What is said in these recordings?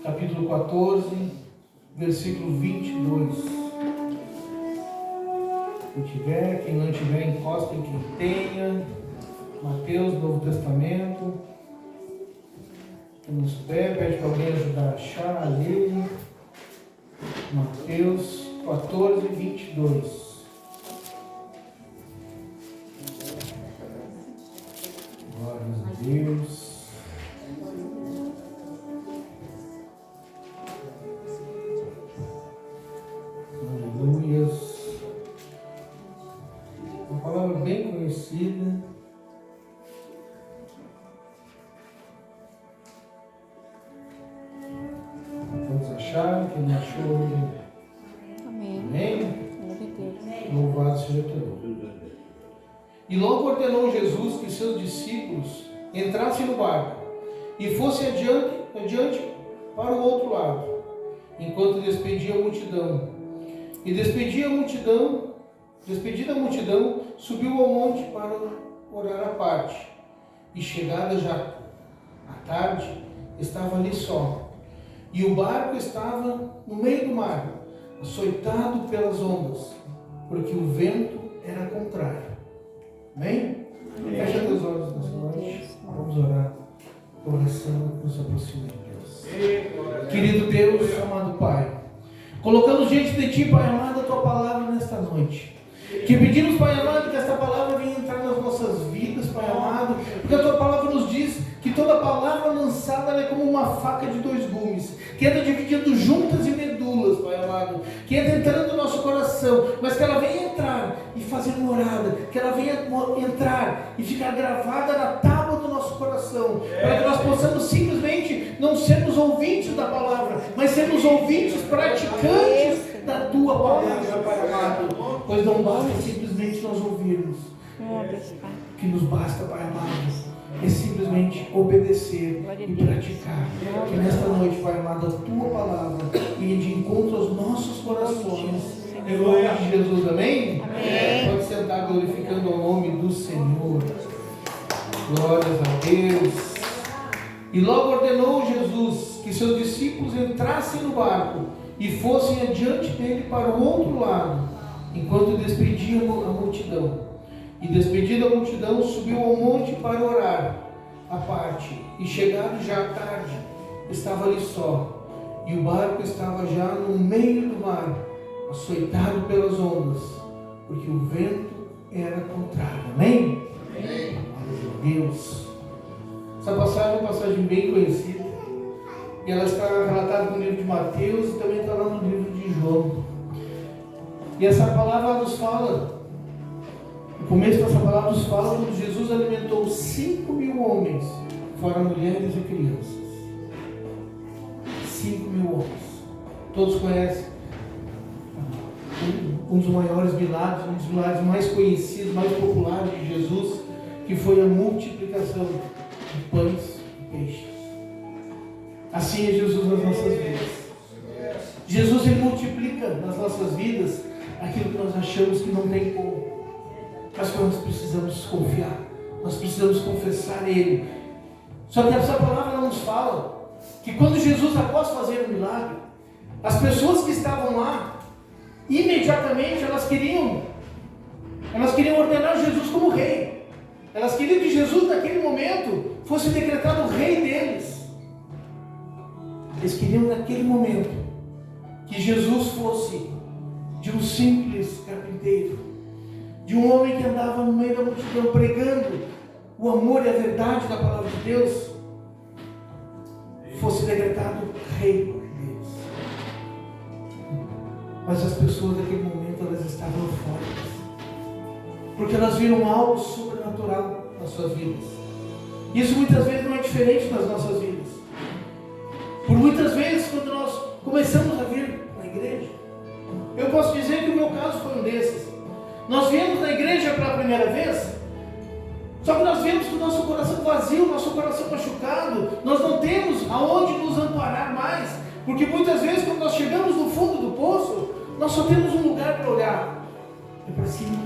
capítulo 14, versículo 22. Quem tiver, quem não tiver, encosta em quem tenha. Mateus, Novo Testamento. Quem nos pede para alguém ajudar a achar, a ler. Mateus 14, 22. Glórias a Deus. Aleluias. Uma palavra bem conhecida. Todos acharam? Quem não achou? Amém. Amém? Amém. Louvado seja teu nome. E logo ordenou Jesus que seus discípulos entrassem no barco e fossem adiante para o outro lado, enquanto despedia a multidão. E despedida a multidão, subiu ao monte para orar à parte. E chegada já à tarde, estava ali só. E o barco estava no meio do mar, açoitado pelas ondas, porque o vento era contrário. Amém? Fecha teus olhos nessa noite. Vamos orar. Oração que nos aproxima de Deus. Querido Deus, amado Pai, colocamos diante de Ti, Pai amado, a Tua palavra nesta noite. Que pedimos, Pai amado, que esta palavra venha entrar nas nossas vidas, Pai amado, porque a Tua palavra nos diz que toda palavra lançada é como uma faca de dois gumes, que entra dividindo juntas e medulas, Pai amado, que entra entrando no nosso coração, mas que ela venha entrar e fazer morada, que ela venha entrar e ficar gravada na tábua do nosso coração, para que nós possamos simplesmente não sermos ouvintes da palavra, mas sermos ouvintes praticantes da Tua palavra, Pai amado, pois não basta simplesmente nós ouvirmos, o que nos basta, Pai amado, é simplesmente obedecer e praticar. Que nesta noite, Pai amado, a Tua palavra venha de encontro aos nossos corações. Em nome de Jesus, amém? Amém. Pode sentar glorificando o nome do Senhor. Glórias a Deus. E logo ordenou Jesus que seus discípulos entrassem no barco e fossem adiante dele para o outro lado, enquanto despediam a multidão. E despedida a multidão, subiu ao monte para orar à parte. E chegado já à tarde, estava ali só. E o barco estava já no meio do mar, açoitado pelas ondas, porque o vento era contrário. Amém? Amém. Glória a Deus. Essa passagem é uma passagem bem conhecida. E ela está relatada no livro de Mateus e também está lá no livro de João. E essa palavra nos fala... O começo dessa palavra nos fala quando Jesus alimentou 5.000 homens, fora mulheres e crianças. 5.000 homens. Todos conhecem um dos maiores milagres, um dos milagres mais conhecidos, mais populares de Jesus, que foi a multiplicação de pães e peixes. Assim é Jesus nas nossas vidas. Jesus, ele multiplica nas nossas vidas aquilo que nós achamos que não tem como. Mas nós precisamos confiar, nós precisamos confessar Ele. Só que essa palavra não nos fala que quando Jesus, após fazer o milagre, as pessoas que estavam lá, imediatamente elas queriam ordenar Jesus como rei. Elas queriam que Jesus, naquele momento, fosse decretado o rei deles. Eles queriam, naquele momento, que Jesus fosse de um simples carpinteiro, de um homem que andava no meio da multidão pregando o amor e a verdade da palavra de Deus, fosse decretado rei por Deus. Mas as pessoas naquele momento, elas estavam eufóricas, porque elas viram algo sobrenatural nas suas vidas. Isso muitas vezes não é diferente nas nossas vidas. Por muitas vezes, quando nós começamos a vir na igreja, eu posso dizer que o meu caso foi um desses. Nós viemos na igreja pela primeira vez, só que nós viemos com o nosso coração vazio, nosso coração machucado, nós não temos aonde nos amparar mais, porque muitas vezes quando nós chegamos no fundo do poço, nós só temos um lugar para olhar, é para cima.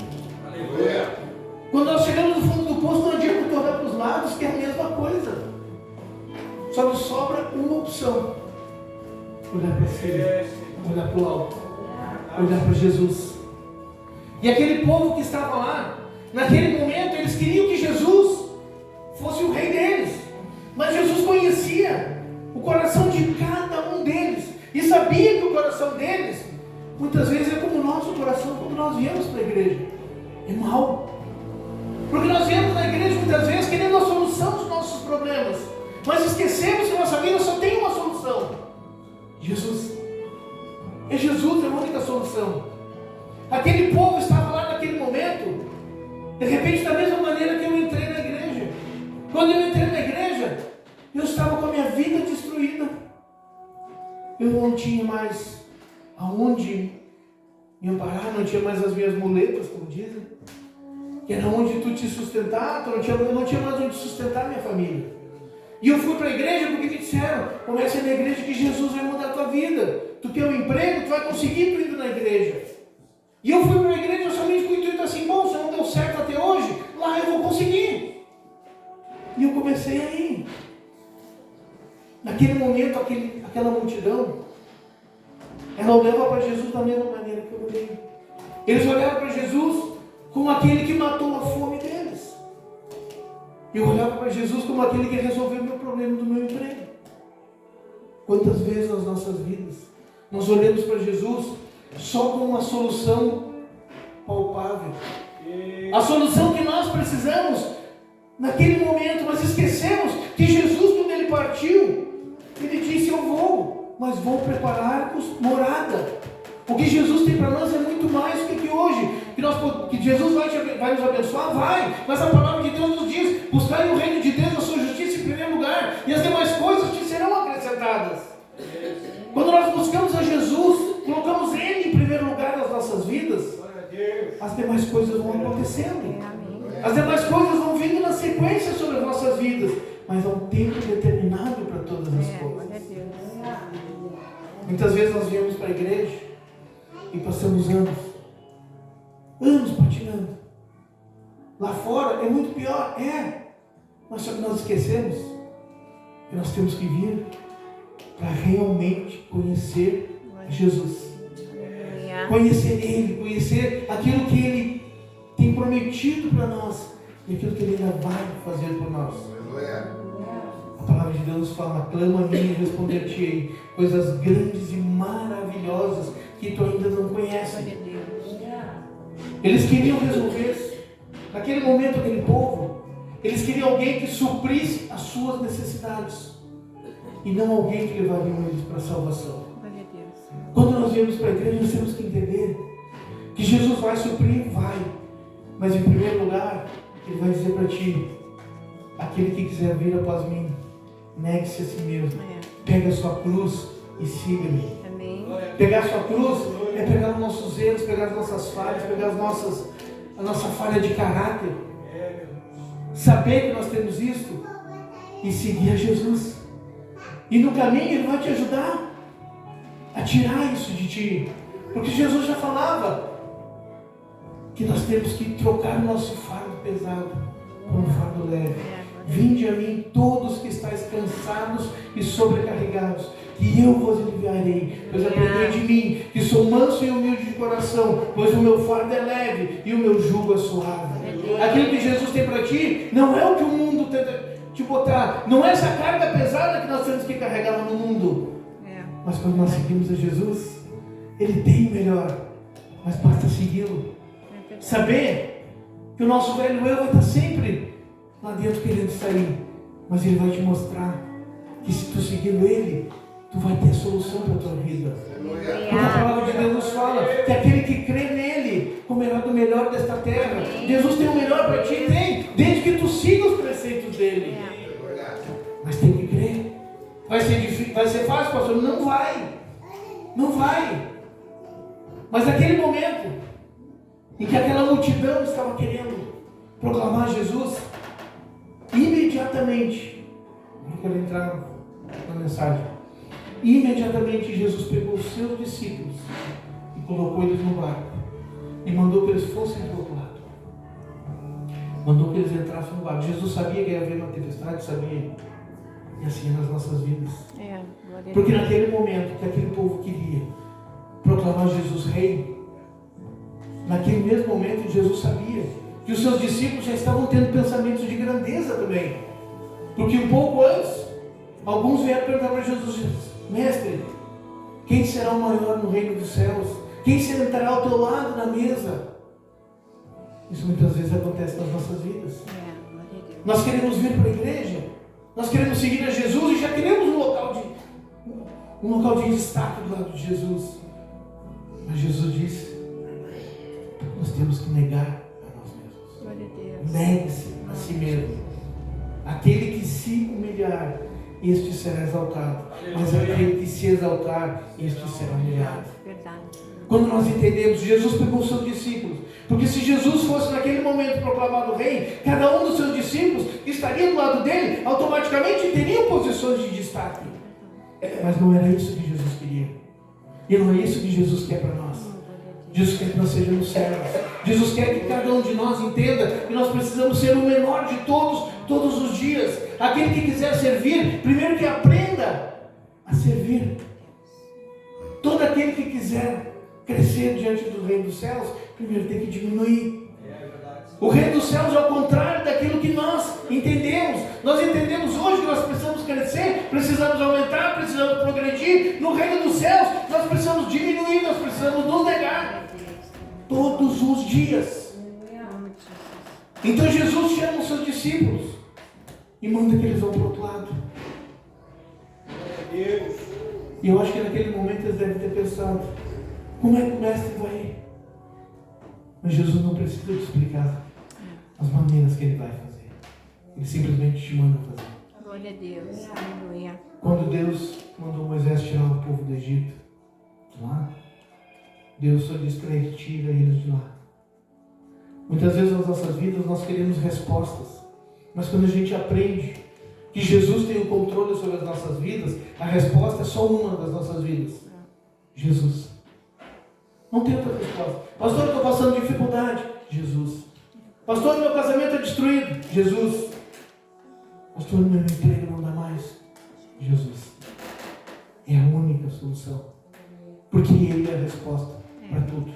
Aleluia. Quando nós chegamos no fundo do poço, não adianta olhar para os lados, que é a mesma coisa, só nos sobra uma opção, olhar para cima, olhar para o alto, olhar para Jesus. E aquele povo que estava lá, naquele momento, eles queriam que Jesus fosse o rei deles. Mas Jesus conhecia o coração de cada um deles e sabia que o coração deles, muitas vezes, é como o nosso coração quando nós viemos para a igreja. É mau. Porque nós viemos na igreja muitas vezes querendo a solução dos nossos problemas, mas esquecemos que nossa vida só tem uma solução: Jesus. É Jesus, é a única solução. Aquele povo estava lá naquele momento, de repente, da mesma maneira que eu entrei na igreja. Quando eu entrei na igreja, eu estava com a minha vida destruída. Eu não tinha mais aonde me amparar, não tinha mais as minhas muletas, como dizem, que era onde tu te sustentar. Eu não tinha mais onde sustentar minha família. E eu fui para a igreja porque me disseram: comece na igreja que Jesus vai mudar a tua vida. Tu quer um emprego, tu vai conseguir tu indo na igreja. E eu fui para a igreja somente com o intuito assim: bom, se não deu certo até hoje, lá eu vou conseguir. E eu comecei a ir. Naquele momento, aquela multidão, ela olhava para Jesus da mesma maneira que eu olhei. Eles olhavam para Jesus como aquele que matou a fome deles. Eu olhava para Jesus como aquele que resolveu o meu problema do meu emprego. Quantas vezes nas nossas vidas nós olhamos para Jesus só com uma solução palpável, a solução que nós precisamos naquele momento, mas esquecemos que Jesus, quando ele partiu, ele disse: eu vou, mas vou preparar-vos morada. O que Jesus tem para nós é muito mais do que hoje. Que Jesus vai nos abençoar? Vai. Mas a palavra de Deus nos diz: buscai o reino de Deus, a sua justiça em primeiro lugar, e as demais coisas te serão acrescentadas. Quando nós buscamos a Jesus, colocamos Ele em primeiro lugar nas nossas vidas, as demais coisas vão acontecendo. As demais coisas vão vindo na sequência sobre as nossas vidas. Mas há um tempo determinado para todas as coisas. Muitas vezes nós viemos para a igreja e passamos anos patinando. Lá fora é muito pior, mas só que nós esquecemos que nós temos que vir para realmente conhecer Jesus. Conhecer Ele, conhecer aquilo que Ele tem prometido para nós e aquilo que Ele ainda vai fazer por nós. A palavra de Deus nos fala: clama a mim e responder-te-ei coisas grandes e maravilhosas que tu ainda não conheces. Eles queriam resolver, naquele momento, aquele povo, eles queriam alguém que suprisse as suas necessidades e não alguém que levaria eles para a salvação. Quando nós viemos para a igreja, nós temos que entender que Jesus vai suprir, vai, mas em primeiro lugar Ele vai dizer para ti: aquele que quiser vir após mim, negue-se a si mesmo, pega a sua cruz e siga-me. Pegar a sua cruz é pegar os nossos erros, pegar as nossas falhas, pegar a nossa falha de caráter, saber que nós temos isso e seguir a Jesus. E no caminho Ele vai te ajudar a tirar isso de ti, porque Jesus já falava que nós temos que trocar o nosso fardo pesado por um fardo leve. Vinde a mim todos que estáis cansados e sobrecarregados, que eu vos aliviarei. Pois aprendei de mim, que sou manso e humilde de coração, pois o meu fardo é leve e o meu jugo é suave. Aquilo que Jesus tem para ti não é o que o mundo tenta te botar, não é essa carga pesada que nós temos que carregar no mundo. Mas quando nós seguimos a Jesus, Ele tem o melhor, mas basta segui-lo. Saber que o nosso velho eu vai estar sempre lá dentro querendo sair, mas Ele vai te mostrar que se tu seguindo Ele, tu vai ter solução para a tua vida. Porque a palavra de Deus nos fala que aquele que crê nele comerá do melhor desta terra. Jesus tem o melhor para ti, tem, desde que tu siga os preceitos dele. Mas tem que crer. Vai ser difícil, vai ser fácil, pastor? Não vai. Não vai. Mas naquele momento em que aquela multidão estava querendo proclamar Jesus, imediatamente, eu quero entrar na mensagem, imediatamente Jesus pegou os seus discípulos e colocou eles no barco e mandou que eles fossem para o outro lado. Mandou que eles entrassem no barco. Jesus sabia que ia haver uma tempestade, sabia. E assim é nas nossas vidas. Glória a Porque Deus. naquele momento que aquele povo queria proclamar Jesus rei, naquele mesmo momento Jesus sabia que os seus discípulos já estavam tendo pensamentos de grandeza também. Porque um pouco antes, alguns vieram perguntar para Jesus: Mestre, quem será o maior no reino dos céus? Quem sentará ao teu lado na mesa? Isso muitas vezes acontece nas nossas vidas. Glória a Deus. Nós queremos vir para a igreja, nós queremos seguir a Jesus e já queremos um local de destaque do lado de Jesus. Mas Jesus disse: nós temos que negar a nós mesmos. Glória a Deus. Negue-se a si mesmo. Aquele que se humilhar, este será exaltado. Mas aquele que se exaltar, este será humilhado. Verdade. Quando nós entendemos, Jesus pegou os seus discípulos. Porque se Jesus fosse naquele momento proclamado rei, cada um dos seus discípulos que estaria do lado dele, automaticamente teriam posições de destaque. Mas não era isso que Jesus queria. E não é isso que Jesus quer para nós. Jesus quer que nós sejamos servos. Jesus quer que cada um de nós entenda que nós precisamos ser o menor de todos, todos os dias. Aquele que quiser servir, primeiro que aprenda a servir. Todo aquele que quiser crescer diante do reino dos céus, primeiro tem que diminuir. O reino dos céus é ao contrário daquilo que nós entendemos. Nós entendemos hoje que nós precisamos crescer, precisamos aumentar, precisamos progredir. No reino dos céus, nós precisamos diminuir, nós precisamos nos negar. Todos os dias. Então Jesus chama os seus discípulos e manda que eles vão para o outro lado. E eu acho que naquele momento eles devem ter pensado: como é que o mestre vai ir? Mas Jesus não precisa te explicar as maneiras que ele vai fazer. Ele simplesmente te manda fazer. Glória a Deus. Aleluia. Quando Deus mandou Moisés tirar o povo do Egito, de lá, Deus só disse para ele: tira eles de lá. Muitas vezes nas nossas vidas nós queremos respostas, mas quando a gente aprende que Jesus tem o controle sobre as nossas vidas, a resposta é só uma das nossas vidas: Jesus. Não tem outra resposta. Pastor, eu estou passando dificuldade. Jesus. Pastor, meu casamento é destruído. Jesus. Pastor, meu emprego não dá mais. Jesus. É a única solução. Porque Ele é a resposta para tudo.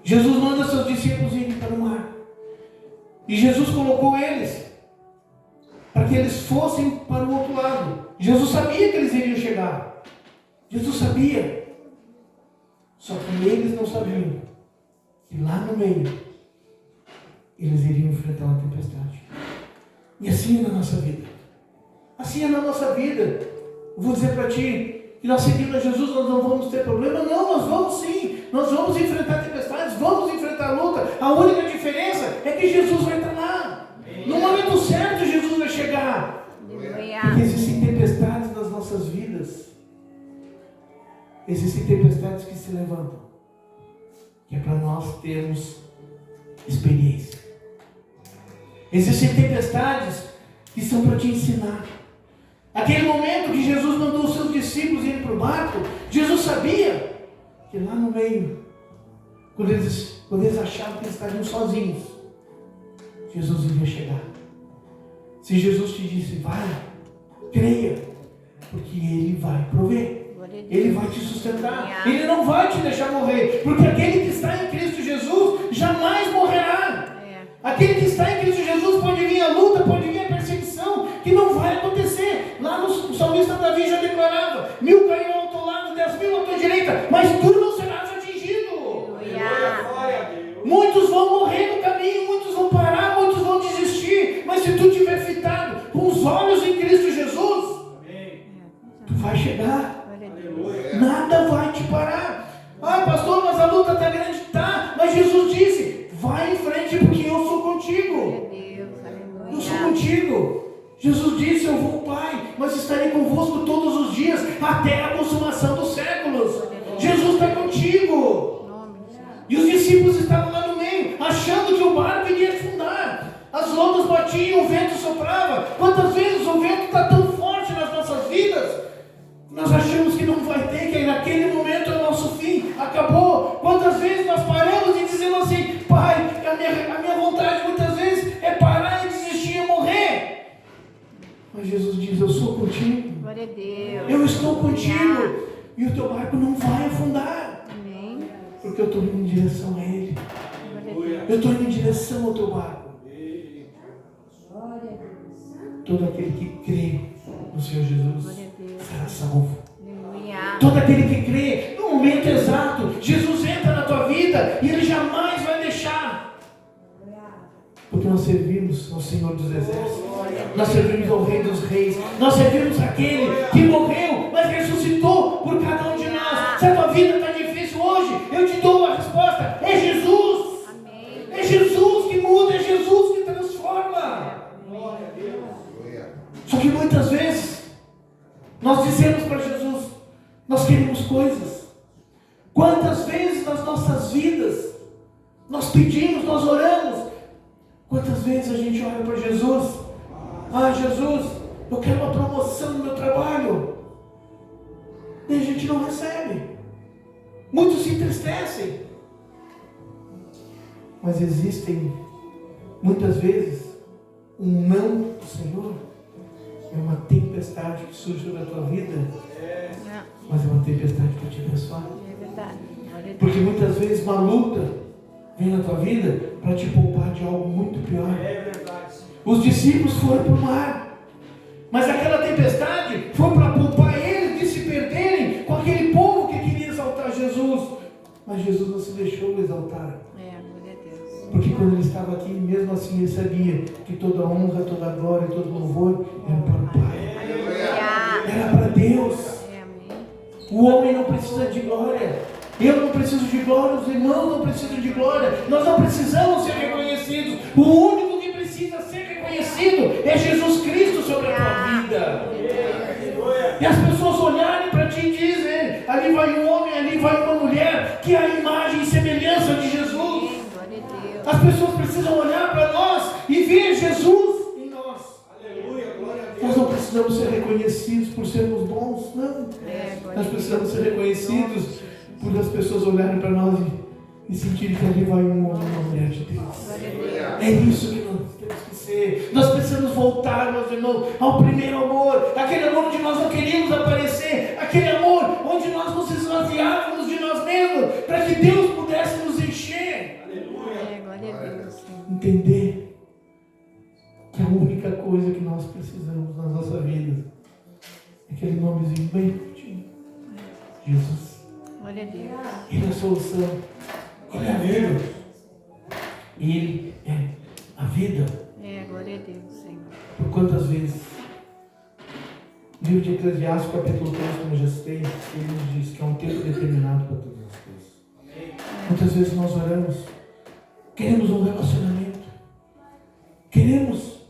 Jesus manda seus discípulos irem para o mar. E Jesus colocou eles para que eles fossem para o outro lado. Jesus sabia que eles iriam chegar. Jesus sabia. Só que eles não sabiam que lá no meio eles iriam enfrentar uma tempestade. E assim é na nossa vida. Assim é na nossa vida. Eu vou dizer para ti que nós seguindo a Jesus nós não vamos ter problema. Não, nós vamos sim. Nós vamos enfrentar tempestades, vamos enfrentar luta. A única diferença é que Jesus vai estar lá. No momento certo Jesus vai chegar. Porque existem tempestades nas nossas vidas. Existem tempestades que se levantam, que é para nós termos experiência. Existem tempestades que são para te ensinar. Aquele momento que Jesus mandou os seus discípulos irem para o barco, Jesus sabia que lá no meio, quando eles achavam que eles estariam sozinhos, Jesus iria chegar. Se Jesus te disse: vai, creia, porque Ele vai prover. Ele vai te sustentar. Ele não vai te deixar morrer. Porque aquele que está em Cristo Jesus jamais morrerá. Aquele que está em Cristo Jesus, pode vir a luta, pode vir a perseguição, que não vai acontecer. Lá no salmista Davi já declarava: 1000 cairão ao teu lado, 10.000 à tua direita, mas tu não serás atingido. Muitos vão morrer no caminho, muitos vão parar, muitos vão desistir. Mas se tu estiver fitado com os olhos em Cristo Jesus, tu vai chegar. Nada vai te parar. Ah, pastor, mas a luta está grande. Tá, mas Jesus disse: vai em frente, porque eu sou contigo. Eu sou contigo. Jesus disse: eu vou ao Pai, mas estarei convosco todos os dias, até a consumação dos séculos. Jesus está contigo. E os discípulos estavam lá no meio, achando que o barco iria afundar. As ondas batiam, o vento soprava. Quantas vezes o vento está tão forte nas nossas vidas, nós achamos que não vai ter, que naquele momento é o nosso fim, acabou. Quantas vezes nós paramos e dizemos assim: Pai, a minha vontade muitas vezes é parar e desistir e morrer. Mas Jesus Glória a Deus. Eu estou contigo. E o teu barco não vai afundar. Amém. Porque eu estou indo em direção a Ele. Glória a Deus. Eu estou indo em direção ao teu barco. Todo aquele que crê no Senhor Jesus Glória a Deus. será salvo. Aleluia. Todo aquele que crê, no momento exato, Jesus entra na tua vida e Ele jamais vai deixar. Porque nós servimos ao Senhor dos Exércitos. Nós servimos ao Rei dos Reis. Nós servimos aquele que morreu, mas ressuscitou por cada um de nós. Se a tua vida está difícil hoje, eu te dou a resposta. É Jesus. Amém. É Jesus que muda, é Jesus que transforma. Só que muitas vezes nós dizemos para Jesus, nós queremos coisas. Quantas vezes nas nossas vidas nós pedimos, nós oramos. Quantas vezes a gente olha para Jesus? Ah, Jesus, eu quero uma promoção no meu trabalho. E a gente não recebe. Muitos se entristecem. Mas existem, muitas vezes, um não do Senhor. É uma tempestade que surge na tua vida. Mas é uma tempestade para te abençoar. É verdade. Glória a Deus. Porque muitas vezes uma luta vem na tua vida para te poupar de algo muito pior. Os discípulos foram para o mar, mas aquela tempestade foi para poupar eles de se perderem com aquele povo que queria exaltar Jesus. Mas Jesus não se deixou exaltar. Glória a Deus. Porque quando ele estava aqui, mesmo assim ele sabia que toda honra, toda glória, todo louvor era para o Pai. Aleluia. Era para Deus. Amém. O homem não precisa de glória. Eu não preciso de glória, os irmãos não precisam de glória. Nós não precisamos ser reconhecidos. O único que precisa ser reconhecido é Jesus Cristo sobre a tua vida. E as pessoas olharem para ti e dizem, ali vai um homem, ali vai uma mulher, que é a imagem e semelhança de Jesus. Glória a Deus. As pessoas precisam olhar para nós e ver Jesus em nós. Nós não precisamos ser reconhecidos por sermos bons, não. Nós precisamos ser reconhecidos por as pessoas olharem para nós e sentirem que ali vai um homem e uma mulher de Deus. É isso que nós temos que ser. Nós precisamos voltar, meus irmãos, ao primeiro amor. Aquele amor onde nós não queríamos aparecer. Aquele amor onde nós nos esvaziávamos de nós mesmos, para que Deus pudesse nos encher. Glória a Deus. Entender que a única coisa que nós precisamos na nossa vida é aquele nomezinho bem curtinho: Jesus. Glória a Deus. Ele é a solução. Ele é a vida. Ele é a vida. Glória a Deus, Senhor. Por quantas vezes? Livro de Eclesiastes, capítulo 3, como eu já citei, ele nos diz que é um tempo determinado para todas as coisas. Muitas vezes nós oramos, queremos um relacionamento. Queremos.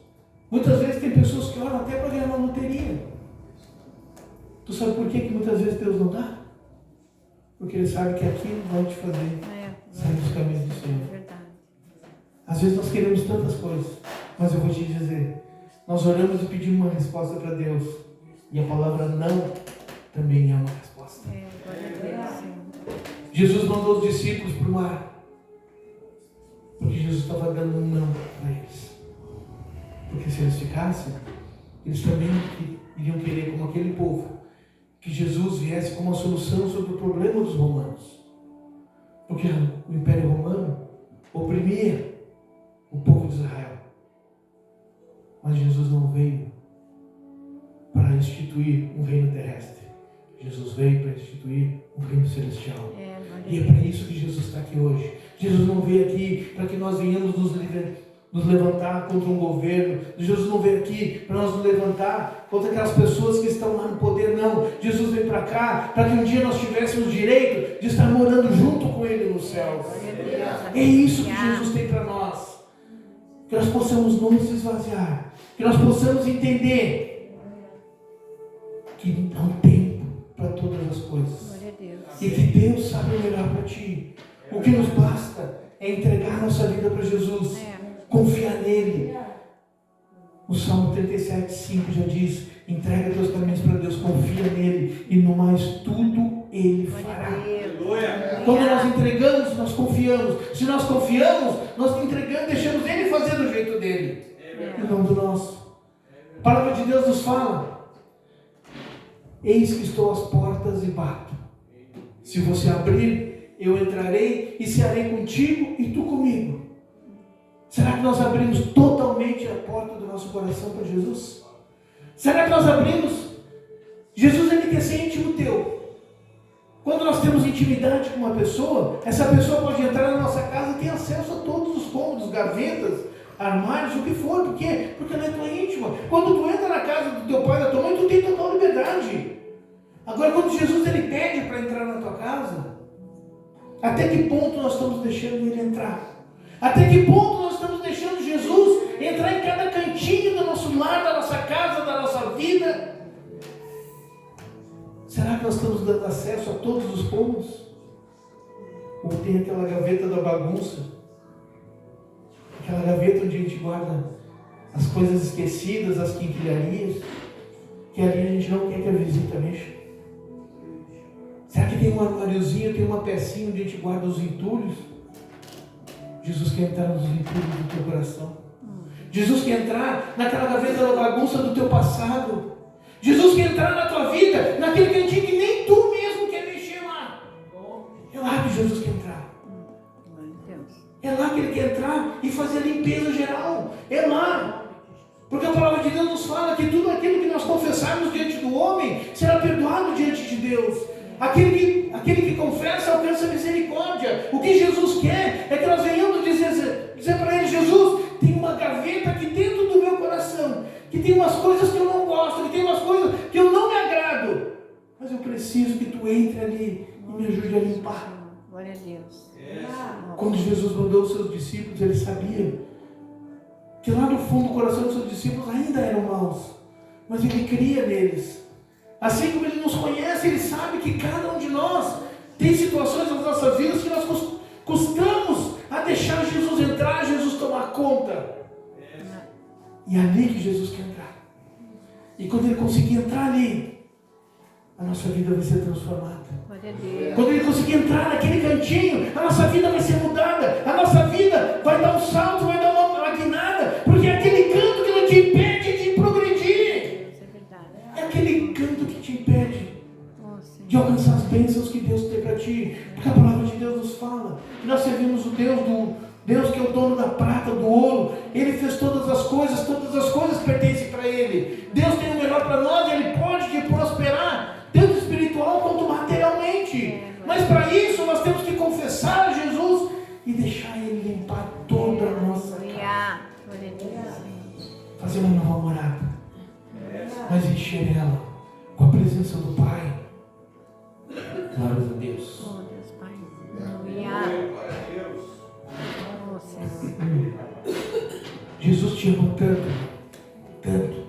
Muitas vezes tem pessoas que oram até para ganhar uma loteria. Tu sabe por que muitas vezes Deus não dá? Porque Ele sabe que aquilo vai te fazer sair dos caminhos do Senhor. Verdade. Às vezes nós queremos tantas coisas, mas eu vou te dizer, nós oramos e pedimos uma resposta para Deus, e a palavra não também é uma resposta. Glória a Deus, Senhor. Jesus mandou os discípulos para o mar, porque Jesus estava dando um não para eles. Porque se eles ficassem, eles também iriam querer, como aquele povo, que Jesus viesse como uma solução sobre o problema dos romanos. Porque o Império Romano oprimia o povo de Israel. Mas Jesus não veio para instituir um reino terrestre. Jesus veio para instituir um reino celestial. E é para isso que Jesus está aqui hoje. Jesus não veio aqui para que nós venhamos nos levantar contra um governo. Jesus não veio aqui para nós nos levantar contra aquelas pessoas que estão lá no poder, não. Jesus veio para cá para que um dia nós tivéssemos direito de estar morando junto com Ele nos céus. É isso que Jesus tem para nós. Que nós possamos não nos esvaziar, que nós possamos entender que há um tempo para todas as coisas. E que Deus sabe o melhor para ti. O que nos basta é entregar nossa vida para Jesus. Confiar nele. O Salmo 37:5 já diz: entrega teus caminhos para Deus, confia nele, e no mais tudo ele fará. Quando nós entregamos, nós confiamos. Se nós confiamos, nós entregamos, deixamos ele fazer do jeito dele, e não do nosso. A palavra de Deus nos fala Eis que estou às portas e bato. Se você abrir, eu entrarei e cearei contigo e tu comigo. Será que nós abrimos totalmente a porta do nosso coração para Jesus? Será que nós abrimos? Jesus, ele quer ser íntimo teu. Quando nós temos intimidade com uma pessoa, essa pessoa pode entrar na nossa casa e ter acesso a todos os cômodos, gavetas, armários, o que for. Por quê? Porque ela é tua íntima. Quando tu entra na casa do teu pai e da tua mãe, tu tem total liberdade. Agora, quando Jesus ele pede para entrar na tua casa, até que ponto nós estamos deixando ele entrar? Até que ponto nós estamos deixando Jesus entrar em cada cantinho do nosso lar, da nossa casa, da nossa vida? Será que nós estamos dando acesso a todos os cômodos? Ou tem aquela gaveta da bagunça? Aquela gaveta onde a gente guarda as coisas esquecidas, as quinquilharias, que ali a gente não quer que a visita mexa? Será que tem um armáriozinho, tem uma pecinha onde a gente guarda os entulhos? Jesus quer entrar nos entulhos do teu coração. Jesus quer entrar naquela gaveta da bagunça do teu passado. Jesus quer entrar na tua vida, naquele cantinho que nem tu mesmo quer mexer lá. É lá que Jesus quer entrar. É lá que Ele quer entrar e fazer a limpeza geral. É lá. Porque a palavra de Deus nos fala que tudo aquilo que nós confessarmos diante do homem será perdoado diante de Deus. Aquele que confessa alcança misericórdia. O que Jesus quer é que nós venhamos dizer para Ele: Jesus, tem uma gaveta aqui dentro do meu coração, que tem umas coisas que eu não gosto, que tem umas coisas que eu não me agrado, mas eu preciso que tu entre ali e me ajude a limpar. Glória a Deus. Quando Jesus mandou os seus discípulos, Ele sabia que lá no fundo do coração dos seus discípulos ainda eram maus, mas Ele cria neles. Assim como Ele nos conhece, Ele sabe que cada um de nós tem situações nas nossas vidas que nós custamos a deixar Jesus entrar, Jesus tomar conta. E é ali que Jesus quer entrar. E quando Ele conseguir entrar ali, a nossa vida vai ser transformada. Quando Ele conseguir entrar naquele cantinho, a nossa vida vai ser mudada. A nossa vida vai dar um salto, vai dar uma guinada. Porque é aquele canto que não te impede de progredir. É aquele canto que te impede de alcançar as bênçãos que Deus tem para ti. Porque a palavra de Deus nos fala que nós servimos o Deus que é o dono da prata, do ouro. Ele fez todas as coisas pertencem para Ele. Deus tem o melhor para nós e Ele pode te prosperar, tanto espiritual quanto materialmente. Mas para isso nós temos que confessar a Jesus e deixar Ele limpar toda a nossa casa. Fazer uma nova morada, mas encher ela com a presença do Pai. Glória a Deus. Oh, Deus Pai. Aleluia. Oh, Senhor. Jesus te ama tanto,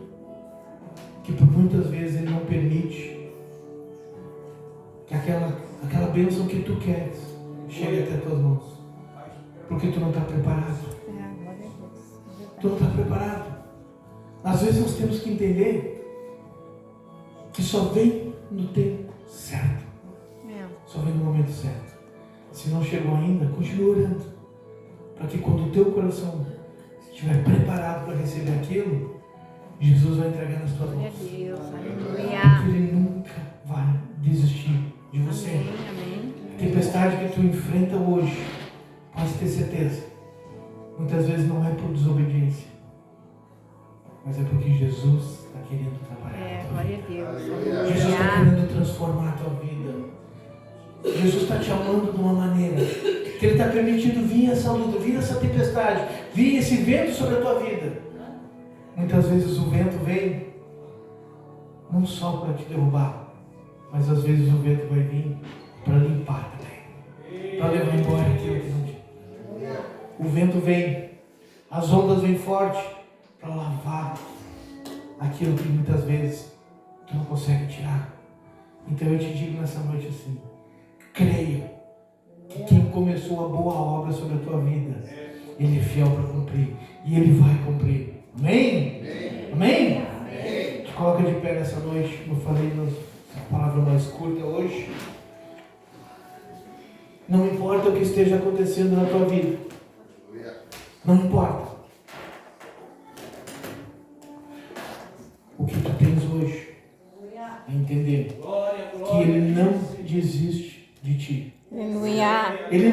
que por muitas vezes Ele não permite que aquela bênção que tu queres chegue até tuas mãos, porque tu não está preparado. Tu não está preparado. Às vezes nós temos que entender que só vem no tempo certo. Só vem no momento certo. Se não chegou ainda, continue orando, para que quando o teu coração estiver preparado para receber aquilo, Jesus vai entregar nas tuas mãos. Porque Ele nunca vai desistir de você. A tempestade que tu enfrenta hoje, pode ter certeza, muitas vezes não é por desobediência, mas é porque Jesus está querendo trabalhar. Glória a Deus. Jesus está querendo transformar a tua vida. Jesus está te amando de uma maneira que Ele está permitindo vir essa luta, vir essa tempestade, vir esse vento sobre a tua vida. Muitas vezes o vento vem não só para te derrubar, mas às vezes o vento vai vir para limpar também, para levar embora aquilo que não te... O vento vem, as ondas vêm forte para lavar aquilo que muitas vezes tu não consegue tirar. Então eu te digo nessa noite assim: creia que quem começou a boa obra sobre a tua vida, Ele é fiel para cumprir, e Ele vai cumprir. Amém? Amém? Amém? Te coloca de pé nessa noite, como eu falei na palavra mais curta hoje. Não importa o que esteja acontecendo na tua vida, não importa. O que tu tens hoje é entender que Ele não desiste de ti. Aleluia. Ele